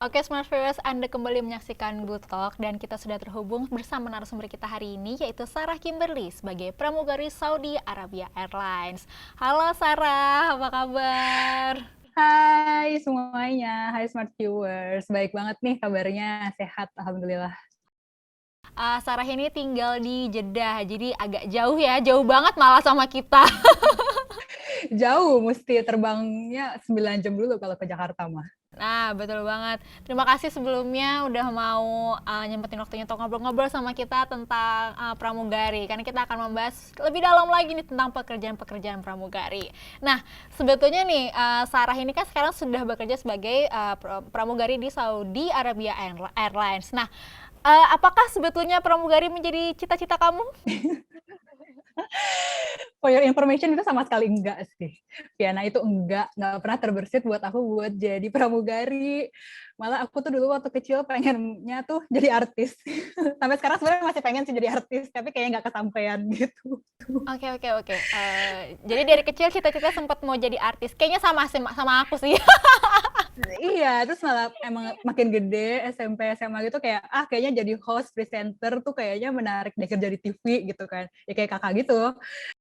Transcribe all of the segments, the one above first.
Oke, Smart Viewers, Anda kembali menyaksikan Good Talk dan kita sudah terhubung bersama narasumber kita hari ini yaitu Sarah Kimberly sebagai pramugari Saudi Arabia Airlines. Halo Sarah, apa kabar? Hai semuanya, hai Smart Viewers. Baik banget nih kabarnya, sehat Alhamdulillah. Sarah ini tinggal di Jeddah, jadi agak jauh ya, jauh banget malah sama kita. Jauh, mesti terbangnya 9 jam dulu kalau ke Jakarta mah. Nah, betul banget. Terima kasih sebelumnya udah mau nyempetin waktunya untuk ngobrol-ngobrol sama kita tentang pramugari. Karena kita akan membahas lebih dalam lagi nih tentang pekerjaan-pekerjaan pramugari. Nah, sebetulnya nih Sarah ini kan sekarang sudah bekerja sebagai pramugari di Saudi Arabia Airlines. Nah, apakah sebetulnya pramugari menjadi cita-cita kamu? For your information itu sama sekali enggak sih. Piana itu enggak pernah terbersit buat aku buat jadi pramugari. Malah aku tuh dulu waktu kecil pengennya tuh jadi artis. Sampai sekarang sebenarnya masih pengen sih jadi artis, tapi kayaknya nggak kesampaian gitu. Oke, oke, oke. Jadi dari kecil cita-cita sempat mau jadi artis. Kayaknya sama aku sih. Iya, terus malah emang makin gede SMP SMA gitu kayak kayaknya jadi host presenter tuh kayaknya menarik deh kerja di TV gitu kan. Ya kayak kakak gitu.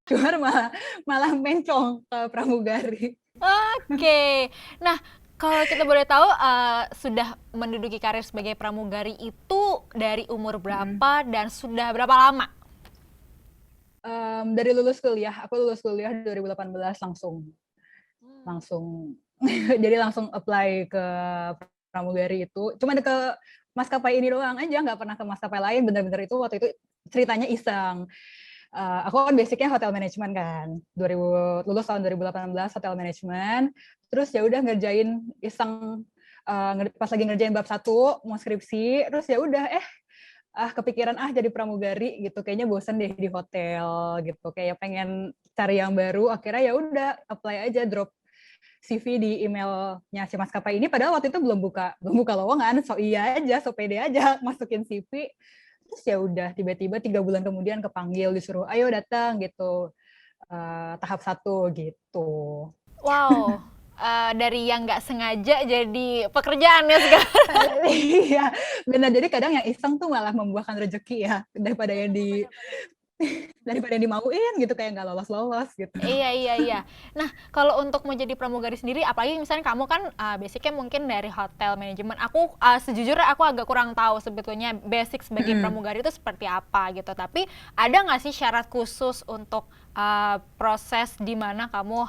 Cuma malah malah mencong ke pramugari. Oke. Nah, kalau kita boleh tahu sudah menduduki karir sebagai pramugari itu dari umur Mm. berapa dan sudah berapa lama? Dari lulus kuliah, aku lulus kuliah 2018 langsung langsung jadi langsung apply ke pramugari itu. Cuma ke maskapai ini doang aja, nggak pernah ke maskapai lain. Bener-bener itu waktu itu ceritanya iseng. Aku kan basicnya hotel management kan, 2000 lulus tahun 2018 hotel management, terus ya udah ngerjain iseng, pas lagi ngerjain bab satu mau skripsi, terus ya udah kepikiran jadi pramugari gitu, kayaknya bosen deh di hotel gitu, kayak pengen cari yang baru, akhirnya ya udah apply aja, drop CV di emailnya si maskapai ini, padahal waktu itu belum buka lowongan, so iya aja, so pede aja masukin CV. Terus ya udah tiba-tiba 3 bulan kemudian kepanggil, disuruh ayo datang gitu, tahap 1 gitu. Wow. Dari yang nggak sengaja jadi pekerjaan ya sekarang. Iya, benar. Jadi kadang yang iseng tuh malah membuahkan rezeki ya, daripada yang dimauin gitu, kayak nggak lolos-lolos gitu. Iya, iya, iya. Nah, kalau untuk mau jadi pramugari sendiri, apalagi misalnya kamu kan basicnya mungkin dari hotel manajemen. Aku sejujurnya aku agak kurang tahu sebetulnya basic sebagai pramugari itu seperti apa gitu. Tapi ada nggak sih syarat khusus untuk proses di mana kamu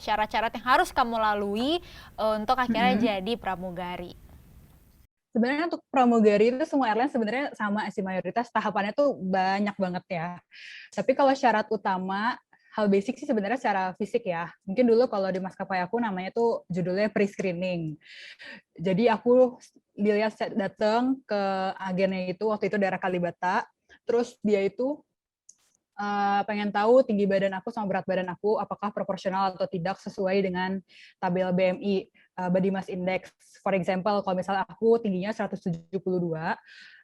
syarat-syarat yang harus kamu lalui untuk akhirnya jadi pramugari? Sebenarnya untuk pramugari itu semua airline sebenarnya sama sih, mayoritas tahapannya tuh banyak banget ya. Tapi kalau syarat utama, hal basic sih sebenarnya secara fisik ya. Mungkin dulu kalau di maskapai aku namanya tuh judulnya pre-screening. Jadi aku dilihat datang ke agennya itu, waktu itu daerah Kalibata, terus dia itu pengen tahu tinggi badan aku sama berat badan aku apakah proporsional atau tidak sesuai dengan tabel BMI, Body Mass Index. For example, kalau misalnya aku tingginya 172,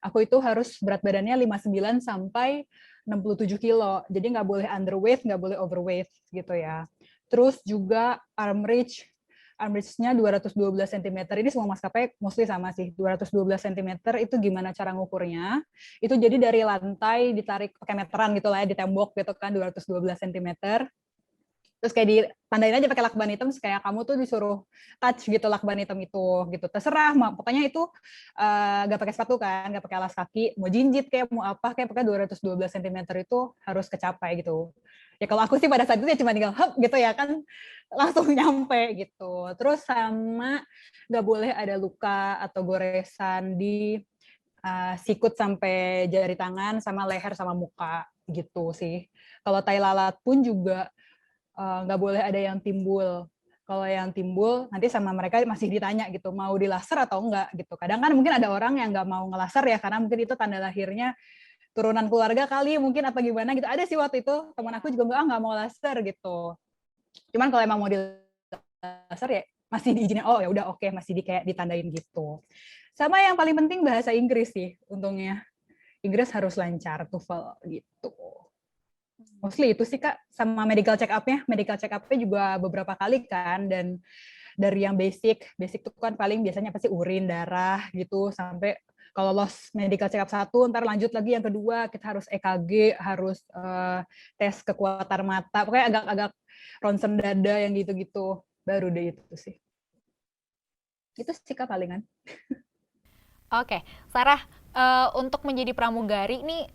aku itu harus berat badannya 59 sampai 67 kilo. Jadi nggak boleh underweight, nggak boleh overweight gitu ya. Terus juga arm reach-nya 212 cm. Ini semua maskapai mostly sama sih. 212 cm itu gimana cara ngukurnya? Itu jadi dari lantai ditarik pakai meteran gitu lah ya, di tembok gitu kan, 212 cm. Terus kayak ditandain aja pakai lakban hitam, kayak kamu tuh disuruh touch gitu lakban hitam itu gitu. Terserah, pokoknya itu nggak pakai sepatu kan, nggak pakai alas kaki, mau jinjit kayak mau apa kayak, pokoknya 212 cm itu harus kecapai gitu. Ya kalau aku sih pada saat itu ya cuma tinggal hop gitu ya kan, langsung nyampe gitu. Terus sama nggak boleh ada luka atau goresan di sikut sampai jari tangan, sama leher sama muka gitu sih. Kalau tai lalat pun juga nggak boleh ada yang timbul. Kalau yang timbul nanti sama mereka masih ditanya gitu, mau di laser atau enggak gitu. Kadang kan mungkin ada orang yang nggak mau ngelaser ya, karena mungkin itu tanda lahirnya turunan keluarga kali mungkin, apa gimana gitu. Ada sih waktu itu teman aku juga nggak mau laser gitu. Cuman kalau emang mau di laser ya masih diizinin, oh ya udah oke, masih kayak ditandain gitu. Sama yang paling penting bahasa Inggris sih untungnya. Inggris harus lancar, TOEFL gitu. Mostly itu sih Kak, sama medical check up-nya. Medical check up-nya juga beberapa kali kan, dan dari yang basic tuh kan paling biasanya pasti urin, darah gitu, sampai kalau lolos medical check up 1, ntar lanjut lagi yang kedua, kita harus EKG, harus tes kekuatan mata, pokoknya agak-agak ronsen dada yang gitu-gitu, baru deh itu sih. Itu sih Kak palingan. Oke, Sarah, untuk menjadi pramugari nih,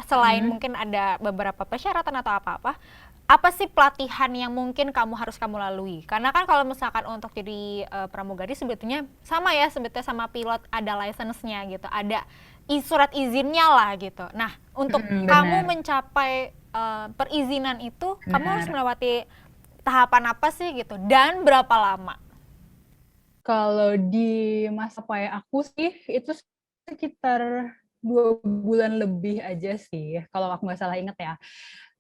selain mungkin ada beberapa persyaratan atau apa-apa, apa sih pelatihan yang mungkin harus kamu lalui? Karena kan kalau misalkan untuk jadi pramugari sebetulnya sama ya, sebetulnya sama pilot ada license-nya gitu, ada surat izinnya lah gitu. Nah, untuk kamu Benar, mencapai perizinan itu, kamu harus benar. melewati tahapan apa sih gitu, dan berapa lama? Kalau di masa payah aku sih itu sekitar 2 bulan lebih aja sih, kalau aku nggak salah inget ya.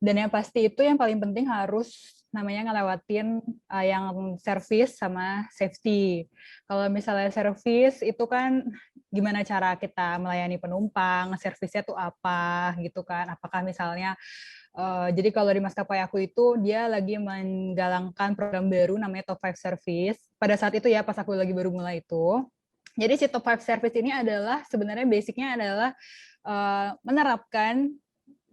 Dan yang pasti itu yang paling penting harus namanya ngelewatin yang service sama safety. Kalau misalnya service itu kan gimana cara kita melayani penumpang, servisnya tuh apa gitu kan. Apakah misalnya jadi kalau di maskapai aku itu dia lagi menggalangkan program baru namanya Top 5 Service. Pada saat itu ya pas aku lagi baru mulai itu. Jadi si Top 5 Service ini adalah sebenarnya basicnya adalah menerapkan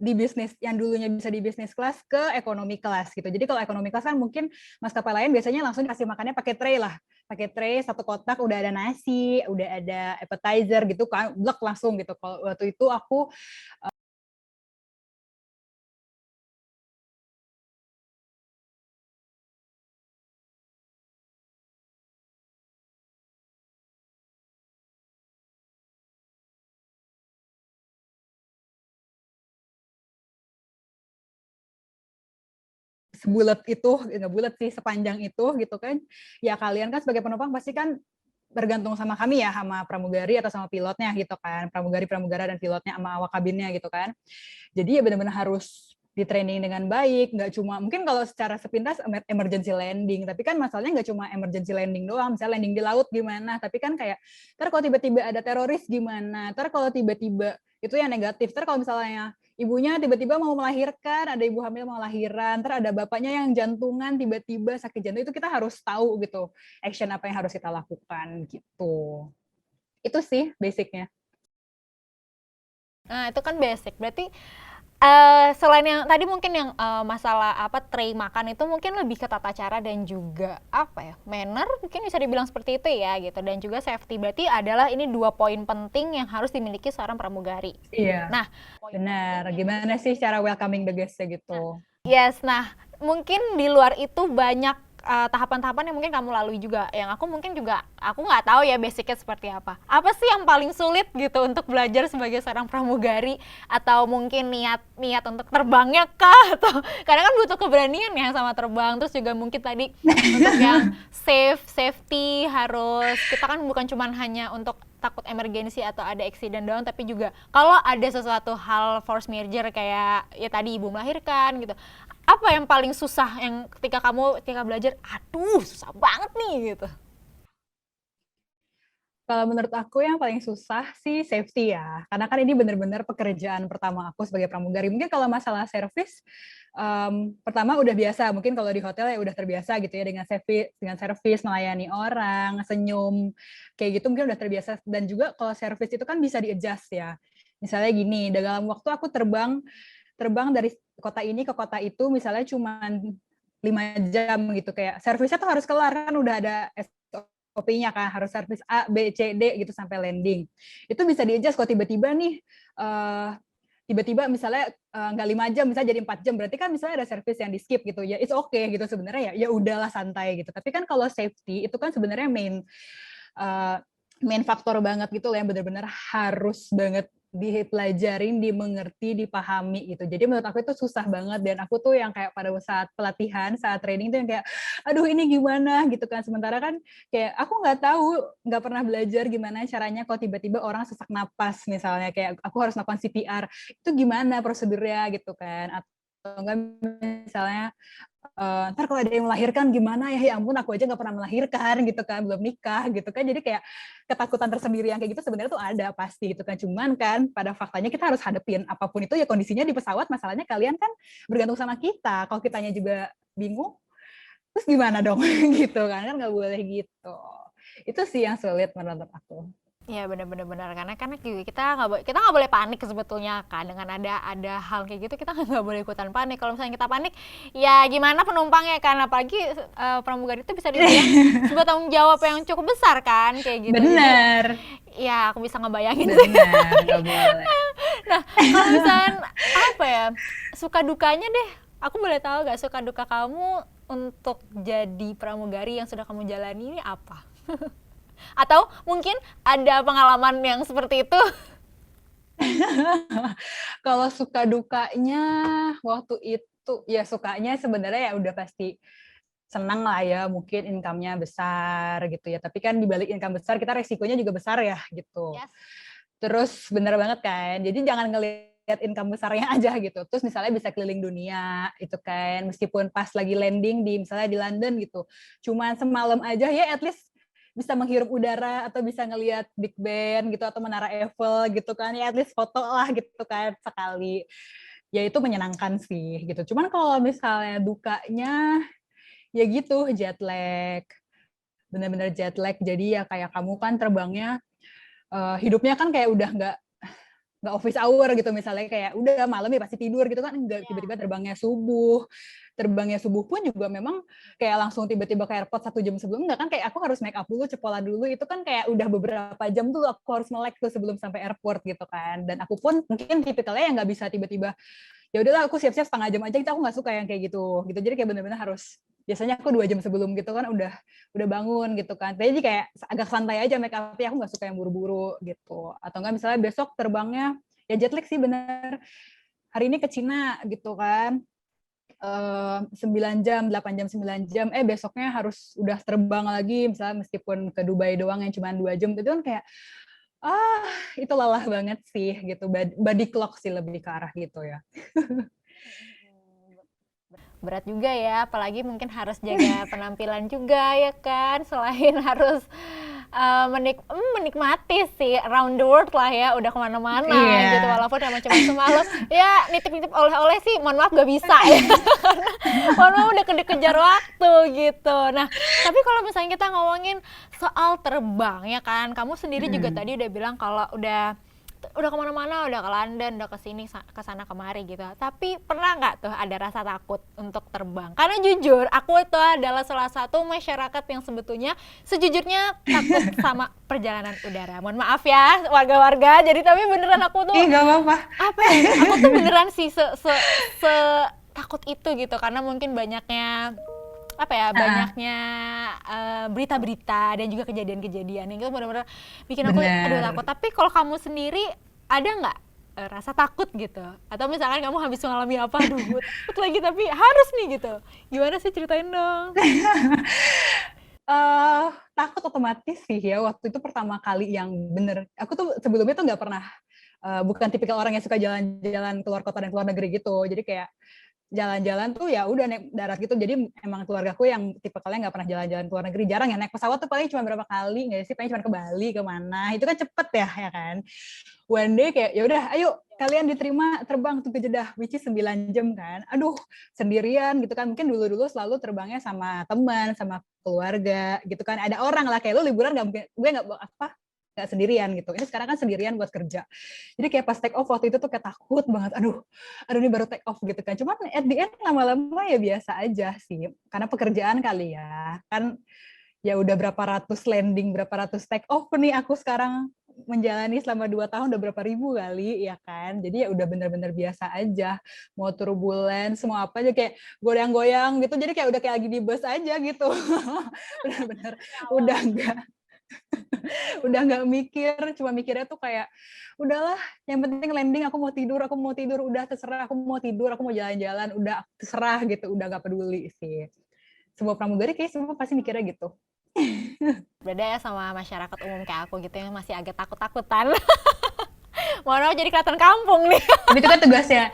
di bisnis yang dulunya bisa di bisnis kelas ke ekonomi kelas gitu. Jadi kalau ekonomi kelas kan mungkin maskapai lain biasanya langsung dikasih makannya pakai tray lah. Pakai tray satu kotak udah ada nasi, udah ada appetizer gitu kan, blek langsung gitu. Kalau waktu itu aku sebulat itu, nggak bulat sih, sepanjang itu gitu kan. Ya kalian kan sebagai penumpang pasti kan bergantung sama kami ya, sama pramugari atau sama pilotnya gitu kan. Pramugari, pramugara dan pilotnya sama awak kabinnya gitu kan. Jadi ya benar-benar harus di training dengan baik, nggak cuma mungkin kalau secara sepintas emergency landing, tapi kan masalahnya nggak cuma emergency landing doang, misalnya landing di laut gimana, tapi kan kayak ntar kalau tiba-tiba ada teroris gimana, ntar kalau tiba-tiba itu yang negatif, ntar kalau misalnya ibunya tiba-tiba mau melahirkan, ada ibu hamil mau lahiran, ntar ada bapaknya yang jantungan tiba-tiba sakit jantung, itu kita harus tahu gitu, action apa yang harus kita lakukan gitu. Itu sih basicnya. Nah, itu kan basic. Berarti selain yang tadi mungkin yang masalah apa tray makan itu mungkin lebih ke tata cara dan juga apa ya manner mungkin bisa dibilang seperti itu ya gitu dan juga safety berarti adalah ini 2 poin penting yang harus dimiliki seorang pramugari. Iya, Nah, benar. Gimana sih cara welcoming the guest gitu? yes, nah mungkin di luar itu banyak tahapan-tahapan yang mungkin kamu lalui juga. Yang aku mungkin juga aku nggak tahu ya basicnya seperti apa. Apa sih yang paling sulit gitu untuk belajar sebagai seorang pramugari atau mungkin niat untuk terbangnya kah atau karena kan butuh keberanian ya sama terbang terus juga mungkin tadi untuk yang safety harus kita kan bukan cuma hanya untuk takut emergensi atau ada accident doang tapi juga kalau ada sesuatu hal force majeure kayak ya tadi ibu melahirkan gitu apa yang paling susah yang ketika belajar aduh susah banget nih gitu. Kalau menurut aku yang paling susah sih safety ya, karena kan ini benar-benar pekerjaan pertama aku sebagai pramugari. Mungkin kalau masalah service, pertama udah biasa, mungkin kalau di hotel ya udah terbiasa gitu ya dengan service melayani orang, senyum, kayak gitu mungkin udah terbiasa. Dan juga kalau service itu kan bisa di-adjust ya. Misalnya gini, dalam waktu aku terbang dari kota ini ke kota itu, misalnya cuma 5 jam gitu, kayak servisnya tuh harus kelar kan udah ada SOP-nya kan harus servis A, B, C, D gitu sampai landing. Itu bisa di-adjust kalau tiba-tiba nih tiba-tiba misalnya nggak 5 jam, misalnya jadi 4 jam, berarti kan misalnya ada servis yang di skip gitu ya, it's okay gitu sebenarnya ya udahlah santai gitu. Tapi kan kalau safety itu kan sebenarnya main faktor banget gitu loh yang benar-benar harus banget dipelajarin, dimengerti, dipahami gitu. Jadi menurut aku itu susah banget dan aku tuh yang kayak pada saat pelatihan, saat training tuh yang kayak aduh ini gimana gitu kan. Sementara kan kayak aku nggak tahu, nggak pernah belajar gimana caranya kalau tiba-tiba orang sesak napas misalnya kayak aku harus melakukan CPR. Itu gimana prosedurnya gitu kan. Atau enggak misalnya ntar kalau ada yang melahirkan gimana ya ampun aku aja nggak pernah melahirkan gitu kan belum nikah gitu kan jadi kayak ketakutan tersendiri yang kayak gitu sebenarnya tuh ada pasti gitu kan cuman kan pada faktanya kita harus hadepin apapun itu ya kondisinya di pesawat masalahnya kalian kan bergantung sama kita kalau kitanya juga bingung terus gimana dong gitu kan nggak boleh gitu. Itu sih yang sulit menurut aku. Iya benar-benar karena juga kita nggak boleh panik sebetulnya kan dengan ada hal kayak gitu kita nggak boleh ikutan panik. Kalau misalnya kita panik ya gimana penumpangnya kan, apalagi pramugari itu bisa dibilang sebuah tanggung jawab yang cukup besar kan kayak gitu. Bener. Jadi ya aku bisa ngebayangin sih. Bener, nggak boleh. Nah kalau misalnya apa ya suka dukanya deh, aku boleh tahu gak suka duka kamu untuk jadi pramugari yang sudah kamu jalani ini apa? Atau mungkin ada pengalaman yang seperti itu? Kalau suka dukanya waktu itu ya sukanya sebenarnya ya udah pasti senang lah ya, mungkin income-nya besar gitu ya. Tapi kan dibalik income besar kita resikonya juga besar ya gitu. Yes. Terus bener banget kan. Jadi jangan ngelihat income besarnya aja gitu. Terus misalnya bisa keliling dunia itu kan, meskipun pas lagi landing di misalnya di London gitu. Cuman semalam aja ya at least bisa menghirup udara atau bisa ngelihat Big Ben gitu atau Menara Eiffel gitu kan, ya at least foto lah gitu kan sekali. Ya itu menyenangkan sih gitu. Cuman kalau misalnya dukanya ya gitu jet lag. Bener-bener jet lag. Jadi ya kayak kamu kan terbangnya hidupnya kan kayak udah nggak office hour gitu, misalnya kayak udah malam ya pasti tidur gitu kan, enggak, tiba-tiba terbangnya subuh pun juga memang kayak langsung tiba-tiba ke airport 1 jam sebelum, enggak kan, kayak aku harus make up dulu, cepola dulu, itu kan kayak udah beberapa jam tuh aku harus melek tuh sebelum sampai airport gitu kan. Dan aku pun mungkin tipikalnya yang nggak bisa tiba-tiba ya udahlah aku siap-siap setengah jam aja, aku nggak suka yang kayak gitu. Jadi kayak benar-benar harus, biasanya aku 2 jam sebelum gitu kan udah bangun gitu kan. Jadi kayak agak santai aja make up-nya, aku nggak suka yang buru-buru gitu. Atau enggak misalnya besok terbangnya ya jet lag sih bener. Hari ini ke Cina gitu kan. 9 jam, 8 jam, 9 jam, besoknya harus udah terbang lagi, misalnya meskipun ke Dubai doang yang cuma 2 jam, itu kan kayak, itu lelah banget sih, gitu. Body clock sih lebih ke arah gitu ya. Berat juga ya, apalagi mungkin harus jaga penampilan juga ya kan, selain harus menikmati sih around the world lah ya, udah kemana-mana gitu, walaupun emang cuma semalam ya nitip-nitip oleh-oleh sih mohon maaf gak bisa ya mohon maaf udah kejar waktu gitu. Nah tapi kalau misalnya kita ngomongin soal terbang ya kan, kamu sendiri juga tadi udah bilang kalau udah kemana-mana, udah ke London, udah ke sini, ke sana kemari gitu. Tapi pernah nggak tuh ada rasa takut untuk terbang? Karena jujur, aku itu adalah salah satu masyarakat yang sebetulnya sejujurnya takut sama perjalanan udara. Mohon maaf ya warga-warga. Jadi tapi beneran aku tuh nggak apa-apa. Apa ya? Aku tuh beneran sih se takut itu gitu, karena mungkin banyaknya banyaknya berita-berita dan juga kejadian-kejadian yang itu benar-benar bikin aku aduh takut. Tapi kalau kamu sendiri ada nggak rasa takut gitu? Atau misalkan kamu habis mengalami apa, aduh takut lagi tapi harus nih gitu. Gimana sih, ceritain dong. Takut otomatis sih ya, waktu itu pertama kali yang bener, aku tuh sebelumnya tuh nggak pernah, bukan tipikal orang yang suka jalan-jalan keluar kota dan keluar negeri gitu. Jadi kayak jalan-jalan tuh ya udah naik darat gitu. Jadi emang keluargaku yang tipikalnya nggak pernah jalan-jalan ke luar negeri, jarang ya naik pesawat tuh, paling cuma berapa kali nggak sih, paling cuma ke Bali kemana, itu kan cepet ya kan. One day kayak ya udah ayo kalian diterima terbang tuh ke Jeddah, which is 9 jam kan, aduh sendirian gitu kan. Mungkin dulu selalu terbangnya sama teman, sama keluarga gitu kan, ada orang lah, kayak lu liburan nggak mungkin, gue nggak sendirian gitu. Ini sekarang kan sendirian buat kerja. Jadi kayak pas take off waktu itu tuh kayak takut banget. Aduh ini baru take off gitu kan. Cuman at the end lama-lama ya biasa aja sih. Karena pekerjaan kali ya. Kan ya udah berapa ratus landing, berapa ratus take off nih aku sekarang menjalani selama 2 tahun, udah berapa ribu kali ya kan. Jadi ya udah bener-bener biasa aja. Mau turbulence, semua apa aja kayak goyang-goyang gitu. Jadi kayak udah kayak lagi di bus aja gitu. Bener-bener udah nggak mikir, cuma mikirnya tuh kayak udahlah yang penting landing, aku mau tidur, udah terserah, aku mau tidur, aku mau jalan-jalan, udah terserah gitu, udah nggak peduli sih. Semua pramugari kayak semua pasti mikirnya gitu. Beda ya sama masyarakat umum kayak aku gitu yang masih agak takut-takutan. Mohon maaf jadi kelihatan kampung nih. Tapi itu kan tugasnya.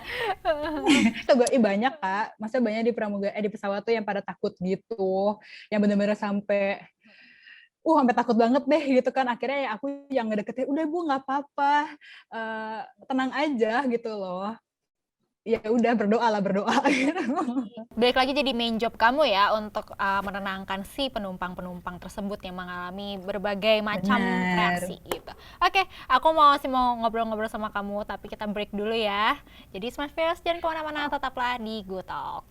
Banyak Kak, masa banyak di pramugari di pesawat tuh yang pada takut gitu, yang benar-benar sampai takut banget deh gitu kan. Akhirnya ya aku yang ngedeketin, udah Bu nggak apa-apa, tenang aja gitu loh. ya udah berdoa lah, berdoa gitu. Balik lagi jadi main job kamu ya untuk menenangkan si penumpang-penumpang tersebut yang mengalami berbagai macam Benar. reaksi gitu. Oke, aku mau ngobrol-ngobrol sama kamu, tapi kita break dulu ya. Jadi Smart Viewers jangan kemana-mana, tetaplah di Good Talk.